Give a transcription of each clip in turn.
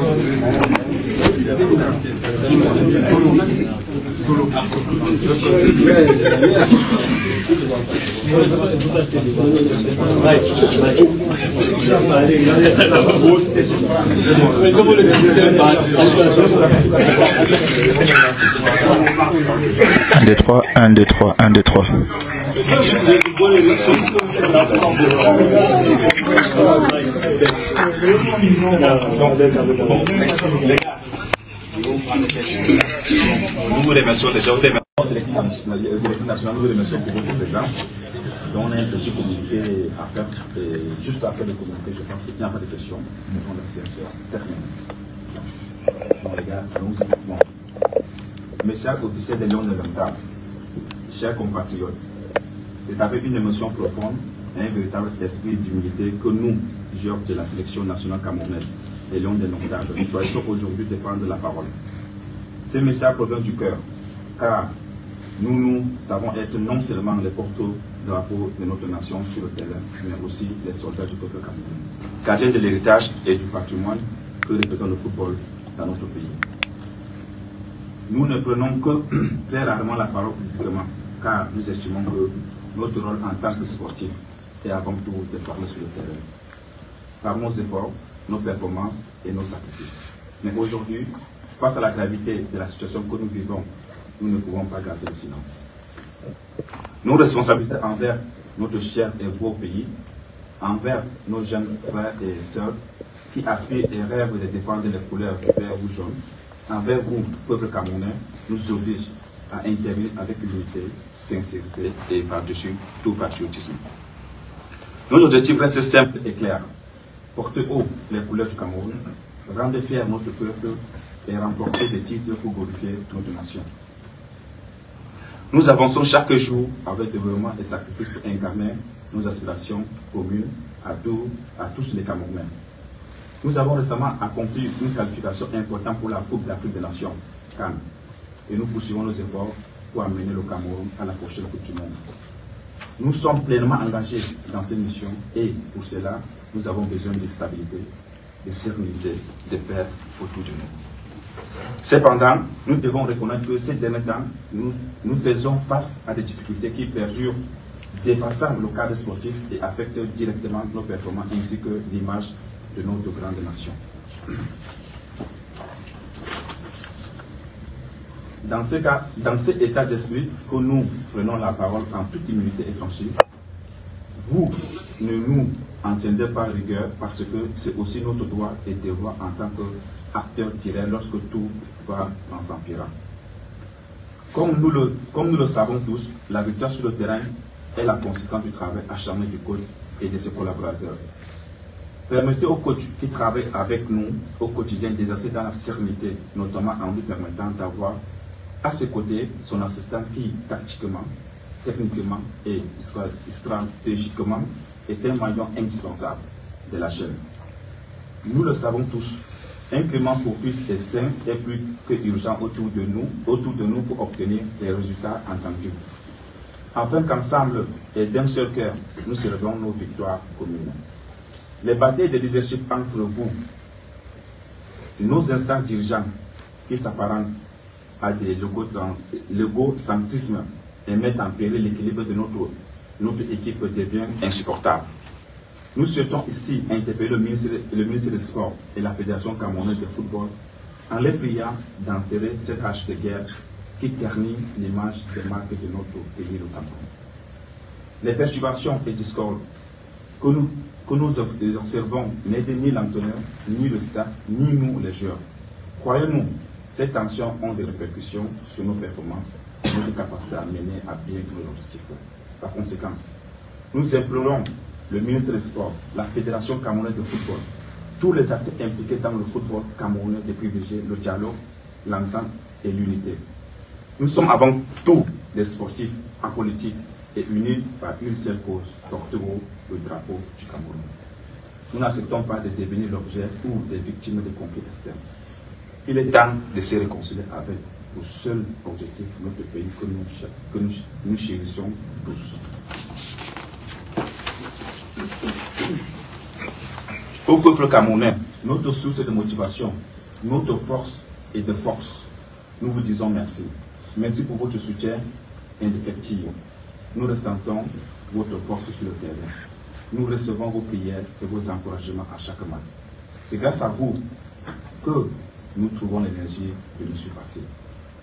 Un, deux, trois, un, deux, trois, un, deux, trois. Nous vous remercions déjà. L'équipe nationale, nous vous remercions pour votre présence. Donc, on a un petit communiqué à faire. Et juste après le communiqué, je pense qu'il n'y a pas de questions. On a c'est terminé. Donc, les gars, allons-y. Bon. Mes chers officiers des Lions de l'International, chers compatriotes, c'est avec une émotion profonde et un véritable esprit d'humilité que nous, joueurs de la sélection nationale camerounaise, les Lions de l'International, nous choisissons aujourd'hui de prendre la parole. Ces messages proviennent du cœur, car nous savons être non seulement les porte-drapeaux de notre nation sur le terrain, mais aussi les soldats du peuple camerounais, gardiens de l'héritage et du patrimoine que représente le football dans notre pays. Nous ne prenons que très rarement la parole publiquement, car nous estimons que notre rôle en tant que sportif est avant tout de parler sur le terrain, par nos efforts, nos performances et nos sacrifices. Mais aujourd'hui, face à la gravité de la situation que nous vivons, nous ne pouvons pas garder le silence. Nos responsabilités envers notre cher et beau pays, envers nos jeunes frères et sœurs qui aspirent et rêvent de défendre les couleurs du vert ou jaune, envers vous, peuple camerounais, nous obligent à intervenir avec unité, sincérité et par-dessus tout patriotisme. Notre objectif reste simple et clair. Porter haut les couleurs du Cameroun, rendre fier notre peuple et remporter des titres pour glorifier notre nation. Nous avançons chaque jour avec développement et sacrifice pour incarner nos aspirations communes à tous les Camerounais. Nous avons récemment accompli une qualification importante pour la Coupe d'Afrique des Nations, CAN, et nous poursuivons nos efforts pour amener le Cameroun à la prochaine Coupe du Monde. Nous sommes pleinement engagés dans ces missions et pour cela, nous avons besoin de stabilité, de sérénité, de paix autour de nous. Cependant, nous devons reconnaître que ces derniers temps, nous faisons face à des difficultés qui perdurent, dépassant le cadre sportif et affectent directement nos performances ainsi que l'image de notre grande nation. Dans cet état d'esprit que nous prenons la parole en toute humilité et franchise, vous ne nous en tiendrez pas rigueur parce que c'est aussi notre droit et devoir en tant qu'acteur direct lorsque tout va en s'empirant. Comme nous le savons tous, la victoire sur le terrain est la conséquence du travail acharné du coach et de ses collaborateurs. Permettez aux coachs qui travaillent avec nous au quotidien d'exercer dans la sérénité, notamment en lui permettant d'avoir à ses côtés son assistant qui, tactiquement, techniquement et stratégiquement, est un maillon indispensable de la chaîne. Nous le savons tous, un climat propice et sain est plus que urgent autour de nous pour obtenir les résultats entendus. Afin qu'ensemble et d'un seul cœur, nous célébrons nos victoires communes. Les batailles de leadership entre vous, nos instants dirigeants qui s'apparentent à des l'égocentrisme et mettent en péril l'équilibre de notre équipe devient insupportable. Nous souhaitons ici interpeller le ministre des Sports et la Fédération camerounaise de football en les priant d'enterrer cette hache de guerre qui ternit l'image des marques de notre pays, le Cameroun. Les perturbations et discordes que nous observons n'aident ni l'entraîneur, ni le staff, ni nous les joueurs. Croyez-nous, ces tensions ont des répercussions sur nos performances, notre capacité à mener à bien nos objectifs. Par conséquent, nous implorons le ministre des Sports, la Fédération camerounaise de football, tous les acteurs impliqués dans le football camerounais de privilégier le dialogue, l'entente et l'unité. Nous sommes avant tout des sportifs en politique et unis par une seule cause, porter haut le drapeau du Cameroun. Nous n'acceptons pas de devenir l'objet ou des victimes de conflits externes. Il est temps de se réconcilier avec le seul objectif de notre pays que nous chérissons tous. Au peuple camerounais, notre source de motivation, notre force et de force. Nous vous disons merci. Merci pour votre soutien indéfectible. Nous ressentons votre force sur le terrain. Nous recevons vos prières et vos encouragements à chaque match. C'est grâce à vous que nous trouvons l'énergie de nous surpasser.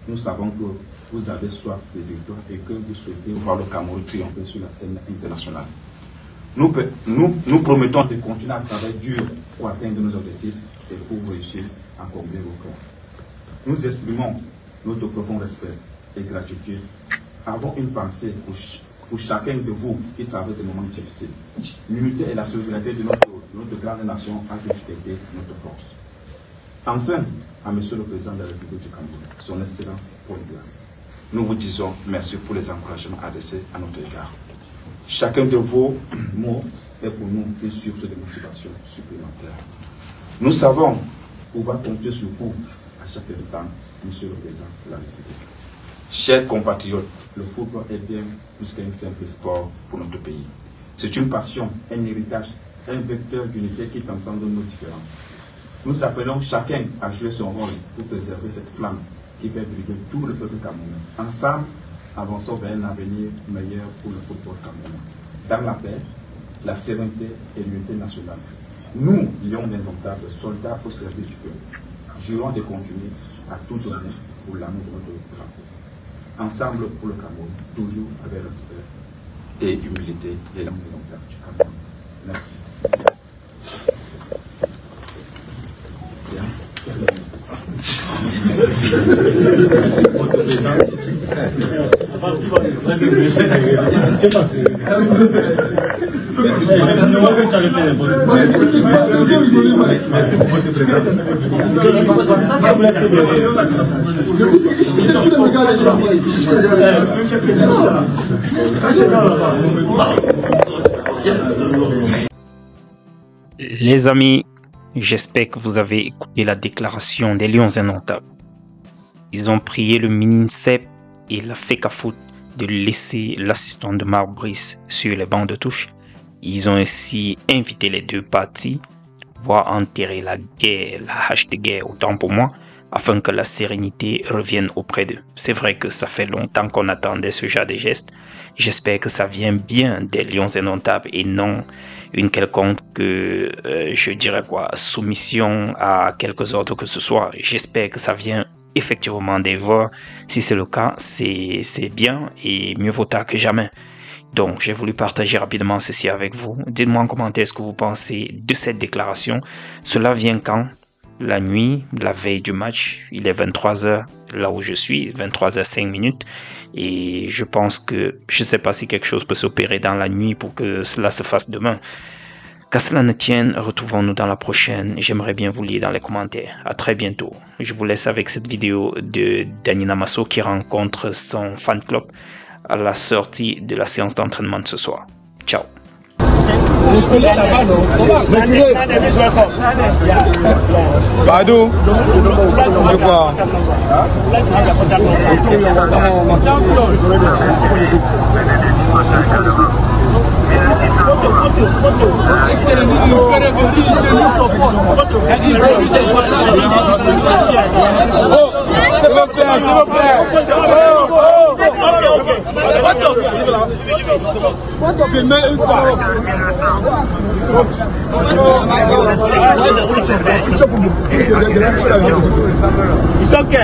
Nous savons que vous avez soif de victoire et que vous souhaitez voir le Cameroun triompher sur la scène internationale. Nous promettons de continuer à travailler dur pour atteindre nos objectifs et pour réussir à combler vos cœurs. Nous exprimons notre profond respect et gratitude. Avons une pensée pour chacun de vous qui traverse des moments difficiles. L'unité et la solidarité de notre grande nation a toujours été notre force. Enfin, à Monsieur le Président de la République du Cameroun, son Excellence Paul Biya, nous vous disons merci pour les encouragements adressés à notre égard. Chacun de vos mots est pour nous une source de motivation supplémentaire. Nous savons pouvoir compter sur vous à chaque instant, Monsieur le Président de la République. Chers compatriotes, le football est bien plus qu'un simple sport pour notre pays. C'est une passion, un héritage, un vecteur d'unité qui transcende nos différences. Nous appelons chacun à jouer son rôle pour préserver cette flamme qui fait vibrer tout le peuple camerounais. Ensemble, avançons vers un avenir meilleur pour le football camerounais. Dans la paix, la sérénité et l'unité nationale. Nous, lions indomptables, soldats au service du peuple, jurons de continuer à tout donner pour l'amour de notre drapeau. Ensemble pour le Cameroun, toujours avec respect et humilité, les langues indomptables du Cameroun. Merci. Séance terminée. Merci pour votre présence. Merci pour votre présence. Les amis, j'espère que vous avez écouté la déclaration des Lions indomptables. Ils ont prié le MINISEP et la FECAFOOT de laisser l'assistant de Marc Brice sur les bancs de touche. Ils ont aussi invité les deux parties, voire enterrer la guerre, la hache de guerre, autant pour moi, afin que la sérénité revienne auprès d'eux. C'est vrai que ça fait longtemps qu'on attendait ce genre de gestes. J'espère que ça vient bien des Lions indomptables et non une quelconque, je dirais quoi, soumission à quelques ordres que ce soit. J'espère que ça vient effectivement des voix. Si c'est le cas, c'est bien et mieux vaut tard que jamais. Donc, j'ai voulu partager rapidement ceci avec vous. Dites-moi en commentaire ce que vous pensez de cette déclaration. Cela vient quand? La nuit, la veille du match. Il est 23h là où je suis, 23h05. Et je pense que, je ne sais pas si quelque chose peut s'opérer dans la nuit pour que cela se fasse demain. Qu'à cela ne tienne, retrouvons-nous dans la prochaine. J'aimerais bien vous lire dans les commentaires. À très bientôt. Je vous laisse avec cette vidéo de Dany Namasso qui rencontre son fan club à la sortie de la séance d'entraînement de ce soir. Ciao. Badou, c'est quoi? S'il vous plaît. It's okay.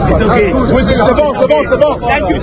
It's okay. Oui, c'est bon. Thank you.